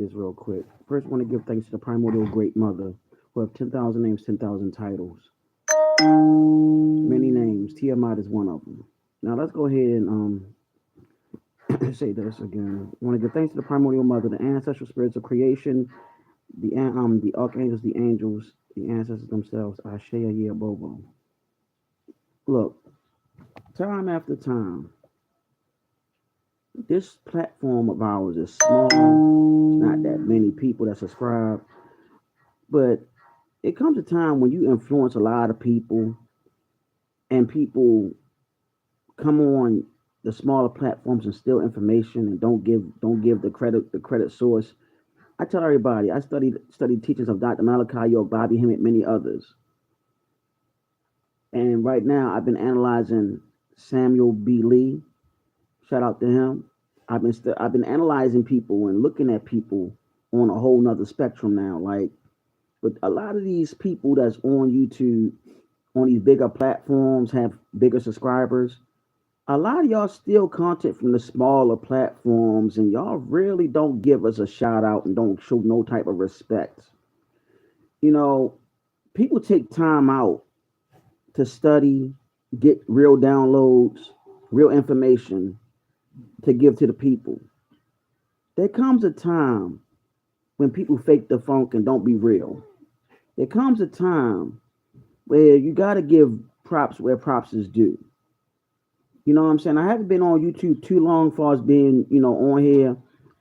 this real quick. First, I want to give thanks to the primordial great mother who have 10,000 names, 10,000 titles. Many names. Tiamat is one of them. Now, let's go ahead and say this again. I want to give thanks to the primordial mother, the ancestral spirits of creation, the archangels, the angels, the ancestors themselves. Ashe Yeh Bobo. Look, time after time, this platform of ours is small. It's not that many people that subscribe, but it comes a time when you influence a lot of people, and people come on the smaller platforms and steal information and don't give the credit source. I tell everybody I studied teachings of Dr. Malachi York, Bobby Hemmett, many others, and right now I've been analyzing Samuel B. Lee. Shout out to him. I've been analyzing people and looking at people on a whole nother spectrum now. Like, but a lot of these people that's on YouTube, on these bigger platforms, have bigger subscribers. A lot of y'all steal content from the smaller platforms, and y'all really don't give us a shout out and don't show no type of respect. You know, people take time out to study, get real downloads, real information to give to the people. There comes a time when people fake the funk and don't be real. There comes a time where you got to give props where props is due. You know what I'm saying? I haven't been on YouTube too long for us being, on here.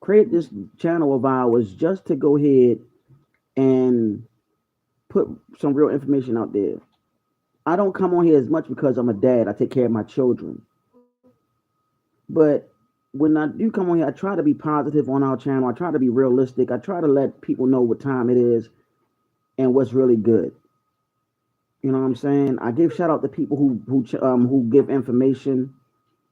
Create this channel of ours just to go ahead and put some real information out there. I don't come on here as much because I'm a dad. I take care of my children. But when I do come on here, I try to be positive on our channel. I try to be realistic. I try to let people know what time it is and what's really good. You know what I'm saying? I give shout out to people who give information,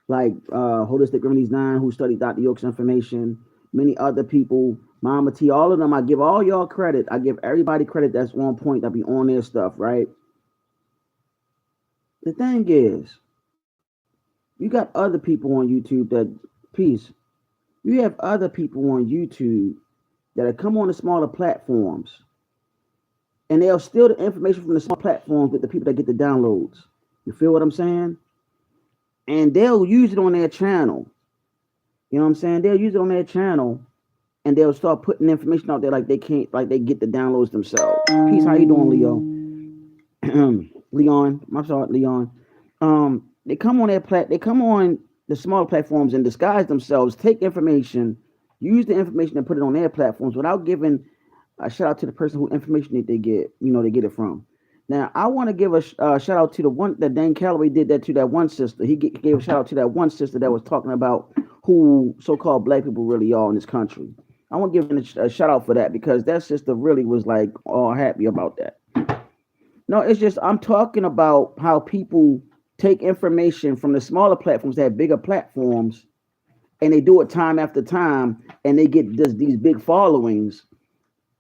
like Holistic Remedies 9, who studied Dr. York's information. Many other people, Mama T, all of them. I give all y'all credit. I give everybody credit that's on point, that be on their stuff, right? The thing is, you got other people on YouTube that, peace. You have other people on YouTube that have come on the smaller platforms, and they'll steal the information from the small platforms with the people that get the downloads. You feel what I'm saying? And they'll use it on their channel. You know what I'm saying? They'll use it on their channel, and they'll start putting information out there like they can't, like they get the downloads themselves. Peace, how you doing, Leo? Leon, I'm sorry, Leon. They come on they come on the smaller platforms and disguise themselves, take information, use the information and put it on their platforms without giving a shout out to the person who information that they get, they get it from. Now, I want to give a shout out to the one that Dan Calloway did that to that one sister. Gave a shout out to that one sister that was talking about who so-called black people really are in this country. I want to give a shout out for that because that sister really was like all happy about that. No, it's just I'm talking about how people take information from the smaller platforms that have bigger platforms, and they do it time after time, and they get these big followings.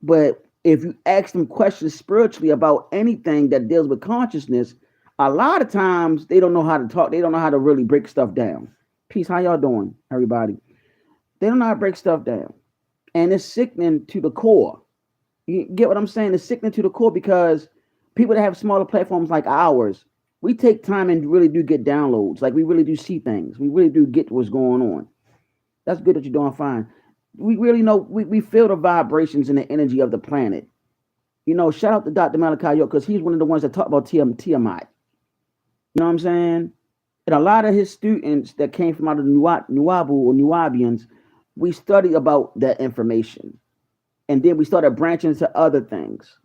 But if you ask them questions spiritually about anything that deals with consciousness, a lot of times they don't know how to talk. They don't know how to really break stuff down. Peace. How y'all doing, everybody? They don't know how to break stuff down. And it's sickening to the core. You get what I'm saying? It's sickening to the core because people that have smaller platforms like ours, we take time and really do get downloads. Like we really do see things. We really do get what's going on. That's good that you're doing fine. We really know, we feel the vibrations and the energy of the planet. Shout out to Dr. Malachi York because he's one of the ones that talk about Tiamat. You know what I'm saying? And a lot of his students that came from out of the Nuabu or Nuabians, we studied about that information. And then we started branching into other things,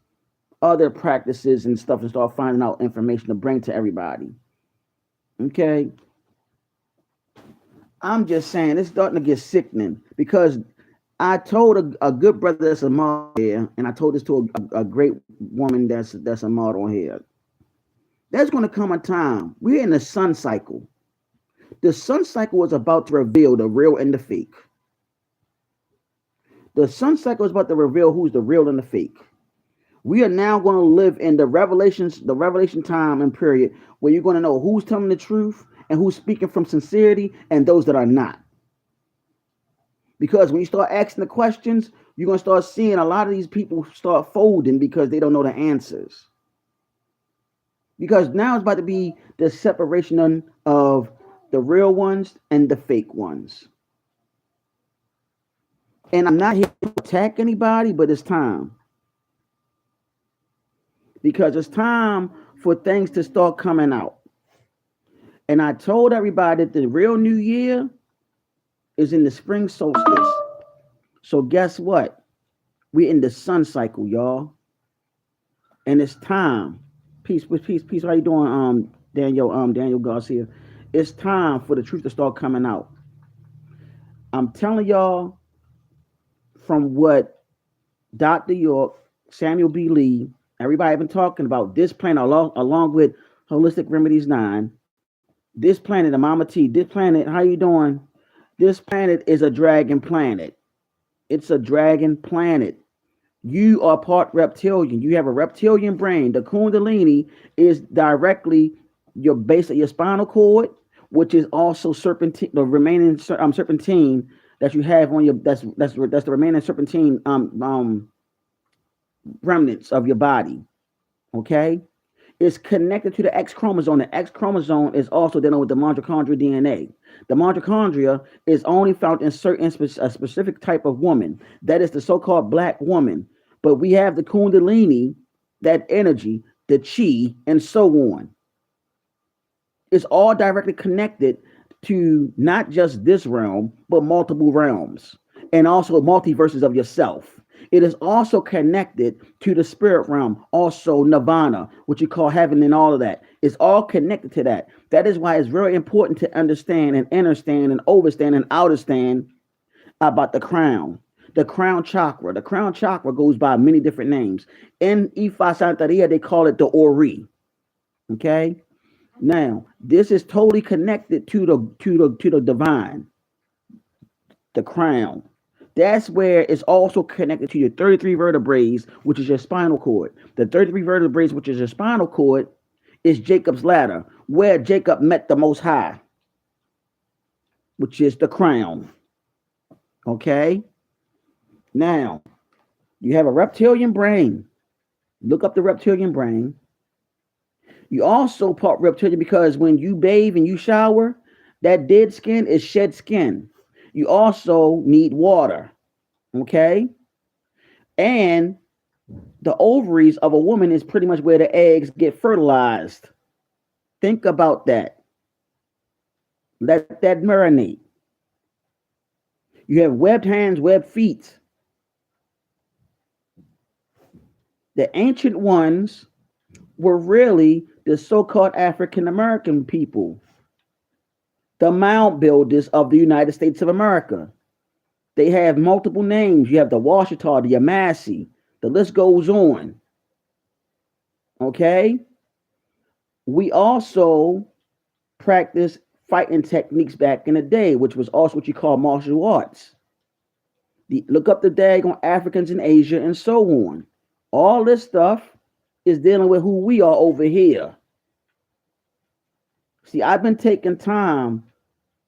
other practices and stuff, and start finding out information to bring to everybody. Okay? I'm just saying it's starting to get sickening because I told a good brother that's a model here, and I told this to a great woman that's a model here. There's going to come a time, we're in the sun cycle. The sun cycle is about to reveal the real and the fake. The sun cycle is about to reveal who's the real and the fake. We are now going to live in the revelation time and period where you're going to know who's telling the truth and who's speaking from sincerity and those that are not. Because when you start asking the questions, You're going to start seeing a lot of these people start folding because they don't know the answers. Because now it's about to be the separation of the real ones and the fake ones. And I'm not here to attack anybody, but it's time. Because it's time for things to start coming out. And I told everybody that the real new year is in the spring solstice. So guess what? We're in the sun cycle, y'all. And it's time. Peace, peace, peace. How you doing, Daniel Garcia? It's time for the truth to start coming out. I'm telling y'all from what Dr. York, Samuel B. Lee, everybody been talking about this planet along with Holistic Remedies 9. This planet, the Mama T, this planet, how you doing? This planet is a dragon planet. It's a dragon planet. You are part reptilian. You have a reptilian brain. The Kundalini is directly your base of your spinal cord, which is also serpentine, the remaining serpentine that you have on your that's the remaining serpentine remnants of your body. Okay, it's connected to the X chromosome. The X chromosome is also dealing with the mitochondrial DNA. The mitochondria is only found in a specific type of woman. That is the so-called black woman. But we have the Kundalini, that energy, the chi, and so on. It's all directly connected to not just this realm, but multiple realms, and also multiverses of yourself. It is also connected to the spirit realm, also nirvana, what you call heaven, and all of that. It's all connected to that. That is why it's very important to understand and understand and overstand and understand about the crown. The crown chakra. The crown chakra goes by many different names. In Ifa Santeria, they call it the Ori. Okay. Now, this is totally connected to the divine, the crown. That's where it's also connected to your 33 vertebrae, which is your spinal cord. The 33 vertebrae, which is your spinal cord, is Jacob's ladder, where Jacob met the Most High, which is the crown. Okay. Now, you have a reptilian brain. Look up the reptilian brain. You also part reptilian because when you bathe and you shower, that dead skin is shed skin. You also need water. Okay? And the ovaries of a woman is pretty much where the eggs get fertilized. Think about that. Let that marinate. You have webbed hands, webbed feet. The ancient ones were really the so-called African American people, the mound builders of the United States of America. They have multiple names. You have the Washita, the Yamasee. The list goes on. Okay? We also practice fighting techniques back in the day, which was also what you call martial arts. Look up the daggone Africans in Asia and so on. All this stuff is dealing with who we are over here. See, I've been taking time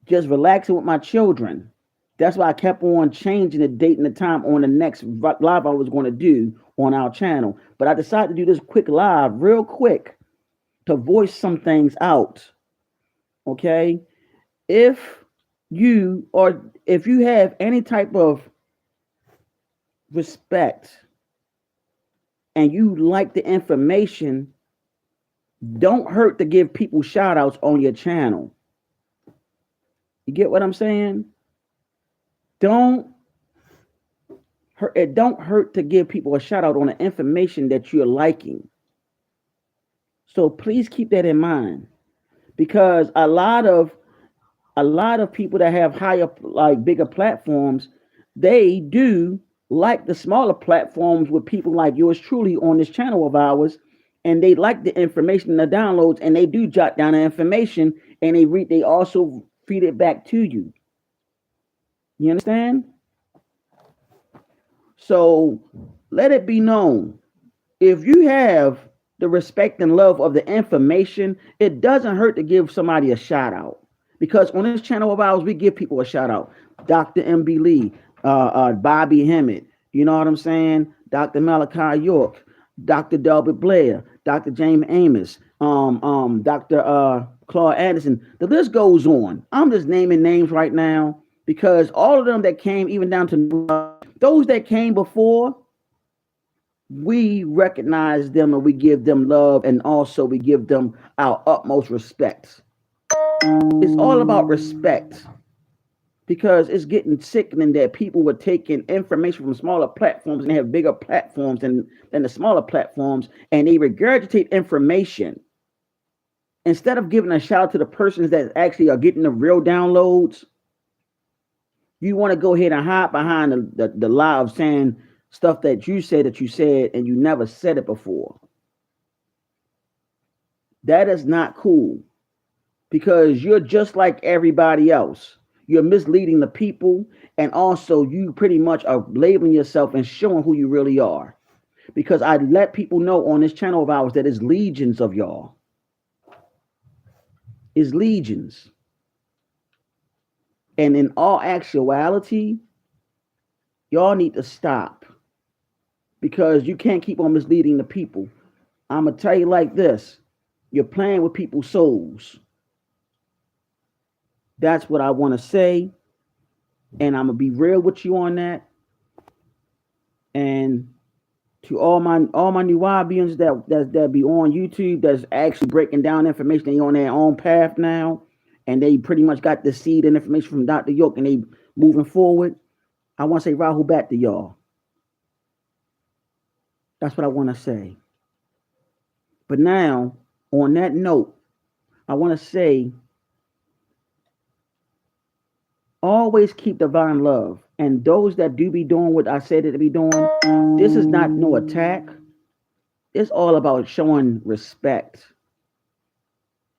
just relaxing with my children. That's why I kept on changing the date and the time on the next live I was going to do on our channel. But I decided to do this quick live, real quick, to voice some things out. Okay? If you have any type of respect and you like the information, don't hurt to give people shout outs on your channel. You get what I'm saying? Don't hurt to give people a shout out on the information that you're liking. So please keep that in mind, because a lot of people that have higher, like bigger platforms, they do like the smaller platforms with people like yours truly on this channel of ours, and they like the information, the downloads, and they do jot down the information, and they also feed it back to you. You understand? So let it be known, if you have the respect and love of the information, it doesn't hurt to give somebody a shout out, because on this channel of ours, we give people a shout out. Dr. MB Lee, Bobby Hemmett, You know what I'm saying? Dr. Malachi York, Dr. Delbert Blair, Dr. James Amos, Dr. Claude Anderson. The list goes on. I'm just naming names right now because all of them that came, even down to those that came before, we recognize them and we give them love, and also we give them our utmost respect. It's all about respect because it's getting sickening that people were taking information from smaller platforms and they have bigger platforms than the smaller platforms, and they regurgitate information instead of giving a shout out to the persons that actually are getting the real downloads. You want to go ahead and hide behind the lie of saying stuff that you said and you never said it before. That is not cool because you're just like everybody else. You're misleading the people, and also you pretty much are labeling yourself and showing who you really are. Because I let people know on this channel of ours that it's legions of y'all. It's legions. And in all actuality, y'all need to stop because you can't keep on misleading the people. I'm going to tell you like this. You're playing with people's souls. That's what I want to say. And I'm going to be real with you on that. And to all my new YBians that be on YouTube that's actually breaking down information, they on their own path now, and they pretty much got the seed and information from Dr. York and they moving forward. I want to say Rahul back to y'all. That's what I want to say. But now, on that note, I want to say always keep divine love. And those that do be doing what I said it to be doing, this is not no attack. It's all about showing respect.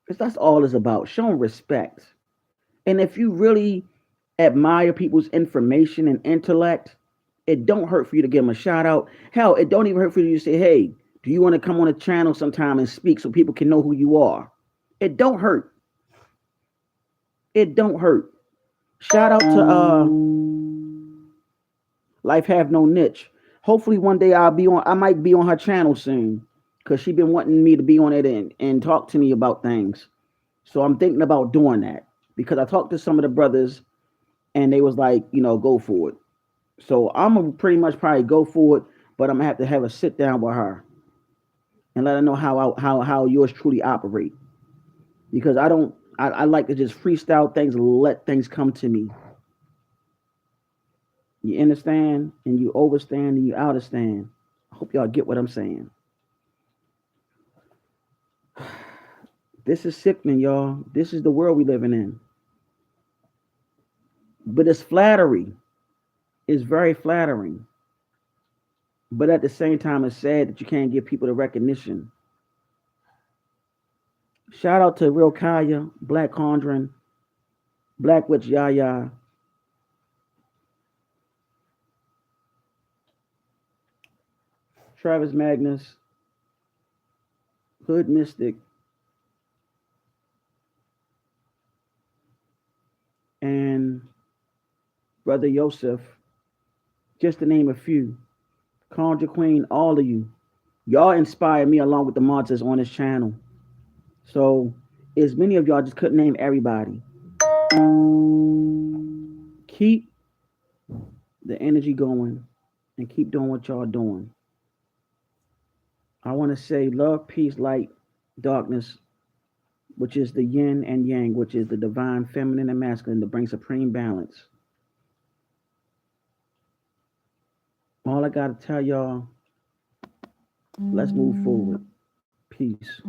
Because that's all it's about, showing respect. And if you really admire people's information and intellect, it don't hurt for you to give them a shout out. Hell, it don't even hurt for you to say, hey, do you want to come on a channel sometime and speak so people can know who you are? It don't hurt. It don't hurt. Shout out to Life Have No Niche. Hopefully one day I might be on her channel soon because she's been wanting me to be on it and talk to me about things. So I'm thinking about doing that because I talked to some of the brothers and they was like, go for it. So I'm gonna pretty much probably go for it, but I'm gonna have a sit down with her and let her know how yours truly operate. Because I like to just freestyle things and let things come to me. You understand and you overstand and you understand. I hope y'all get what I'm saying. This is sickening, y'all. This is the world we living in. But it's flattery. It's very flattering. But at the same time, it's sad that you can't give people the recognition. Shout out to Real Kaya, Black Conjuring, Black Witch Yaya, Travis Magnus, Hood Mystic, and Brother Yosef, just to name a few. Conjure Queen, all of you. Y'all inspire me along with the monsters on this channel. So, as many of y'all just couldn't name everybody. Keep the energy going and keep doing what y'all doing. I want to say love, peace, light, darkness, which is the yin and yang, which is the divine feminine and masculine to bring supreme balance. All I got to tell y'all, let's move forward. Peace.